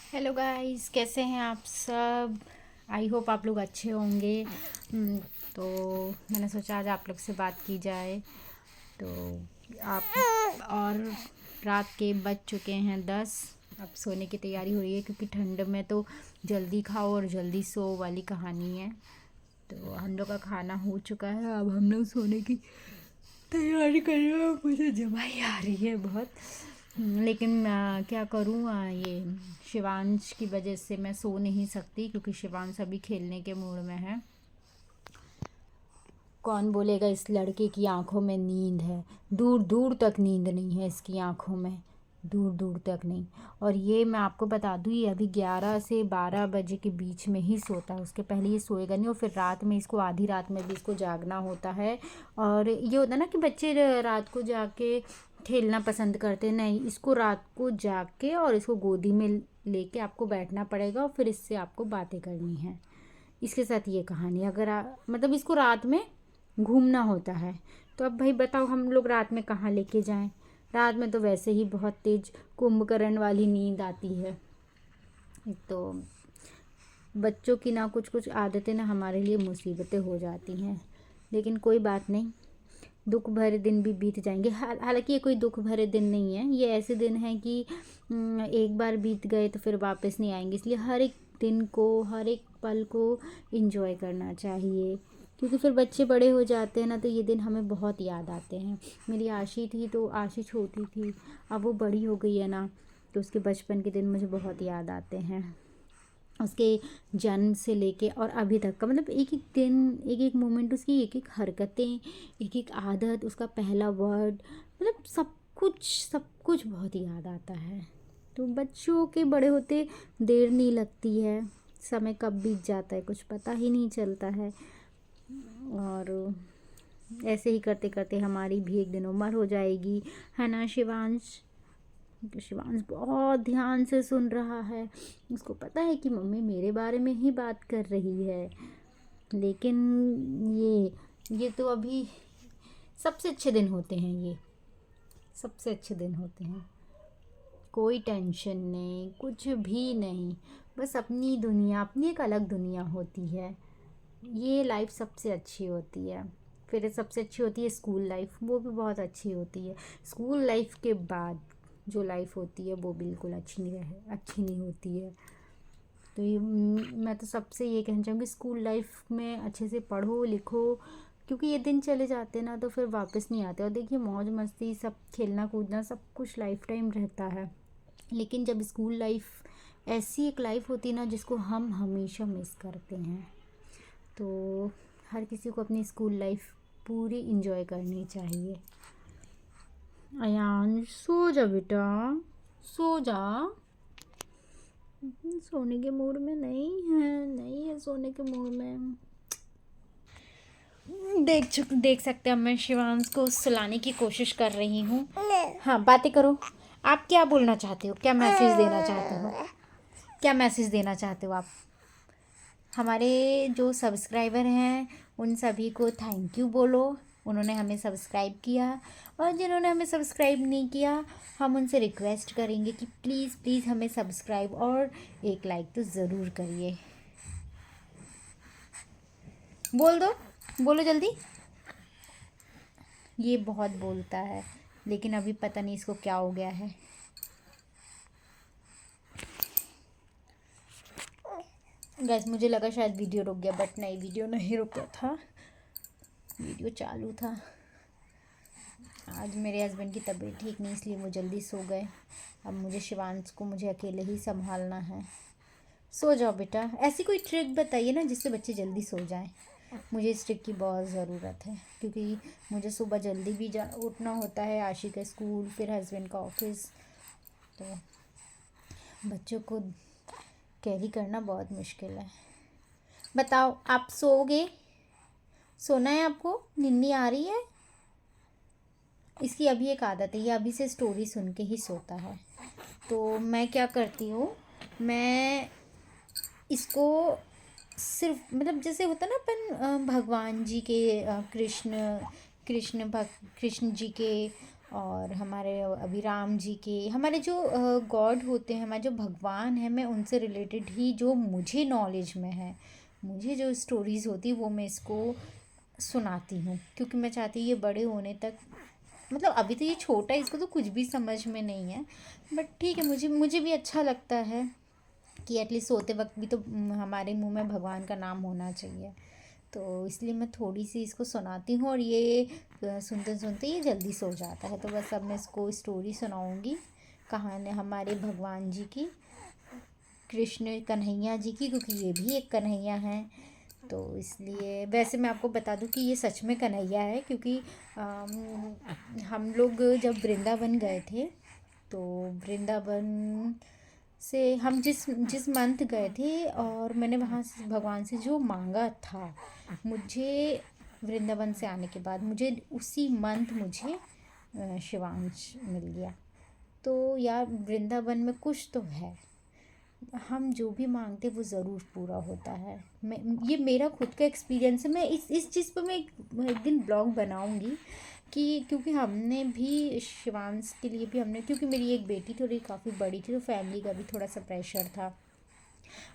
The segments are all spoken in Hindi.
हेलो गाइस, कैसे हैं आप सब। आई होप आप लोग अच्छे होंगे। तो मैंने सोचा आज आप लोग से बात की जाए। तो आप और रात के बज चुके हैं 10। अब सोने की तैयारी हो रही है क्योंकि ठंड में तो जल्दी खाओ और जल्दी सो वाली कहानी है। तो हम लोग का खाना हो चुका है, अब हम लोग सोने की तैयारी कर रहे हैं। मुझे जमाई आ रही है बहुत। लेकिन क्या करूँ, ये शिवांश की वजह से मैं सो नहीं सकती क्योंकि शिवांश अभी खेलने के मूड में है। कौन बोलेगा इस लड़के की आंखों में नींद है। दूर दूर तक नींद नहीं है इसकी आंखों में, दूर दूर तक नहीं। और ये मैं आपको बता दूँ, ये अभी 11 से 12 बजे के बीच में ही सोता है, उसके पहले ये सोएगा नहीं। और फिर रात में इसको आधी रात में भी इसको जागना होता है। और ये होता है ना कि बच्चे रात को जाके खेलना पसंद करते हैं, नहीं, इसको रात को जाग के और इसको गोदी में लेके आपको बैठना पड़ेगा और फिर इससे आपको बातें करनी है। इसके साथ ये कहानी, अगर मतलब इसको रात में घूमना होता है। तो अब भाई बताओ हम लोग रात में कहाँ लेके जाएं। रात में तो वैसे ही बहुत तेज कुंभकर्ण वाली नींद आती है। तो बच्चों की ना कुछ कुछ आदतें ना हमारे लिए मुसीबतें हो जाती हैं। लेकिन कोई बात नहीं, दुख भरे दिन भी बीत जाएंगे। हालांकि ये कोई दुख भरे दिन नहीं है, ये ऐसे दिन हैं कि एक बार बीत गए तो फिर वापस नहीं आएंगे। इसलिए हर एक दिन को, हर एक पल को एंजॉय करना चाहिए। क्योंकि फिर बच्चे बड़े हो जाते हैं ना, तो ये दिन हमें बहुत याद आते हैं। मेरी आशी थी, तो आशी छोटी थी, अब वो बड़ी हो गई है ना, तो उसके बचपन के दिन मुझे बहुत याद आते हैं। उसके जन्म से लेके और अभी तक का, मतलब एक एक दिन, एक एक मोमेंट, उसकी एक एक हरकतें, एक एक आदत, उसका पहला वर्ड, मतलब सब कुछ बहुत याद आता है। तो बच्चों के बड़े होते देर नहीं लगती है, समय कब बीत जाता है कुछ पता ही नहीं चलता है। और ऐसे ही करते करते हमारी भी एक दिन उम्र हो जाएगी, है ना शिवांश। तो शिवांश बहुत ध्यान से सुन रहा है, उसको पता है कि मम्मी मेरे बारे में ही बात कर रही है। लेकिन ये तो अभी सबसे अच्छे दिन होते हैं, ये सबसे अच्छे दिन होते हैं। कोई टेंशन नहीं, कुछ भी नहीं, बस अपनी दुनिया, अपनी एक अलग दुनिया होती है। ये लाइफ सबसे अच्छी होती है। फिर सबसे अच्छी होती है स्कूल लाइफ, वो भी बहुत अच्छी होती है। स्कूल लाइफ के बाद जो लाइफ होती है वो बिल्कुल अच्छी नहीं होती है। तो ये मैं तो सबसे ये कहना चाहूँगी, स्कूल लाइफ में अच्छे से पढ़ो लिखो, क्योंकि ये दिन चले जाते हैं ना तो फिर वापस नहीं आते। और देखिए, मौज मस्ती, सब खेलना कूदना, सब कुछ लाइफ टाइम रहता है। लेकिन जब स्कूल लाइफ ऐसी एक लाइफ होती है ना जिसको हम हमेशा मिस करते हैं। तो हर किसी को अपनी स्कूल लाइफ पूरी इंजॉय करनी चाहिए। अयान सो जा बेटा, सो जा। सोने के मूड में नहीं है सोने के मूड में। देख सकते हैं, मैं शिवांश को सुलाने की कोशिश कर रही हूँ। हाँ, बातें करो। आप क्या बोलना चाहते हो, क्या मैसेज देना चाहते हो, क्या मैसेज देना चाहते हो आप। हमारे जो सब्सक्राइबर हैं उन सभी को थैंक यू बोलो, उन्होंने हमें सब्सक्राइब किया। और जिन्होंने हमें सब्सक्राइब नहीं किया, हम उनसे रिक्वेस्ट करेंगे कि प्लीज़ प्लीज़ हमें सब्सक्राइब और एक लाइक तो ज़रूर करिए। बोल दो, बोलो जल्दी। ये बहुत बोलता है, लेकिन अभी पता नहीं इसको क्या हो गया है। गैस, मुझे लगा शायद वीडियो रुक गया, बट नहीं, वीडियो नहीं रुका था, वीडियो चालू था। आज मेरे हस्बैंड की तबीयत ठीक नहीं, इसलिए वो जल्दी सो गए। अब मुझे शिवांश को मुझे अकेले ही संभालना है। सो जाओ बेटा। ऐसी कोई ट्रिक बताइए ना जिससे बच्चे जल्दी सो जाएं। मुझे इस ट्रिक की बहुत ज़रूरत है, क्योंकि मुझे सुबह जल्दी भी उठना होता है, आशी का स्कूल, फिर हस्बैंड का ऑफिस। तो बच्चों को कैरी करना बहुत मुश्किल है। बताओ, आप सोओगे? सोना है आपको? नींद आ रही है? इसकी अभी एक आदत है, ये अभी से स्टोरी सुन के ही सोता है। तो मैं क्या करती हूँ, मैं इसको सिर्फ, मतलब जैसे होता ना अपन भगवान जी के, कृष्ण कृष्ण जी के और हमारे अभी राम जी के, हमारे जो गॉड होते हैं, हमारे जो भगवान हैं, मैं उनसे रिलेटेड ही जो मुझे नॉलेज में है, मुझे जो स्टोरीज़ होती वो मैं इसको सुनाती हूँ, क्योंकि मैं चाहती हूँ ये बड़े होने तक, मतलब अभी तो ये छोटा है, इसको तो कुछ भी समझ में नहीं है, बट ठीक है, मुझे मुझे भी अच्छा लगता है कि एटलीस्ट सोते वक्त भी तो हमारे मुंह में भगवान का नाम होना चाहिए। तो इसलिए मैं थोड़ी सी इसको सुनाती हूँ, और ये सुनते सुनते ये जल्दी सो जाता है। तो बस अब मैं इसको स्टोरी सुनाऊँगी, कहानी हमारे भगवान जी की, कृष्ण कन्हैया जी की, क्योंकि ये भी एक कन्हैया हैं। तो इसलिए वैसे मैं आपको बता दूं कि ये सच में कन्हैया है, क्योंकि हम लोग जब वृंदावन गए थे, तो वृंदावन से हम जिस जिस मंथ गए थे, और मैंने वहाँ से भगवान से जो मांगा था, मुझे वृंदावन से आने के बाद मुझे उसी मंथ मुझे शिवांश मिल गया। तो यार वृंदावन में कुछ तो है, हम जो भी मांगते वो ज़रूर पूरा होता है। मैं, ये मेरा खुद का एक्सपीरियंस है। मैं इस चीज़ पर मैं एक दिन ब्लॉग बनाऊंगी, कि क्योंकि हमने भी शिवांश के लिए भी हमने, क्योंकि मेरी एक बेटी थोड़ी काफ़ी बड़ी थी, तो फैमिली का भी थोड़ा सा प्रेशर था।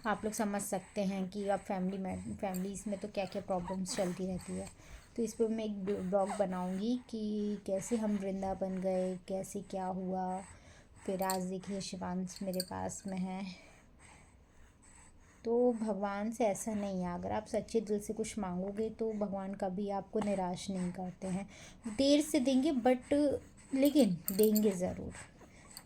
आप लोग समझ सकते हैं कि अब फैमिलीज़ में तो क्या क्या प्रॉब्लम्स चलती रहती है। तो इस पर मैं एक ब्लॉग बनाऊंगी कि कैसे हम वृंदावन गए, कैसे क्या हुआ। फिर आज देखिए शिवांश मेरे पास में है। तो भगवान से ऐसा नहीं है, अगर आप सच्चे दिल से कुछ मांगोगे तो भगवान कभी आपको निराश नहीं करते हैं। देर से देंगे बट लेकिन देंगे ज़रूर।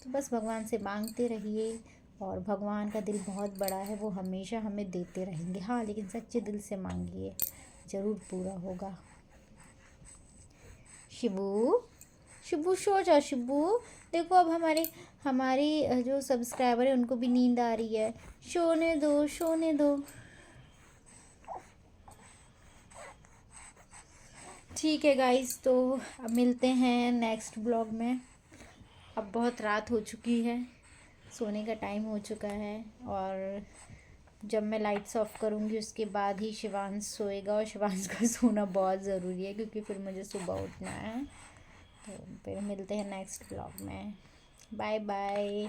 तो बस भगवान से मांगते रहिए, और भगवान का दिल बहुत बड़ा है, वो हमेशा हमें देते रहेंगे। हाँ, लेकिन सच्चे दिल से मांगिए, ज़रूर पूरा होगा। शिबू, शिबू सो जा शिबू। देखो अब हमारे हमारी जो सब्सक्राइबर है उनको भी नींद आ रही है, सोने दो सोने दो। ठीक है गाइस, तो अब मिलते हैं नेक्स्ट ब्लॉग में। अब बहुत रात हो चुकी है, सोने का टाइम हो चुका है, और जब मैं लाइट्स ऑफ करूँगी उसके बाद ही शिवांश सोएगा, और शिवांश का सोना बहुत ज़रूरी है, क्योंकि फिर मुझे सुबह उठना है। तो फिर मिलते हैं नेक्स्ट ब्लॉग में। Bye bye.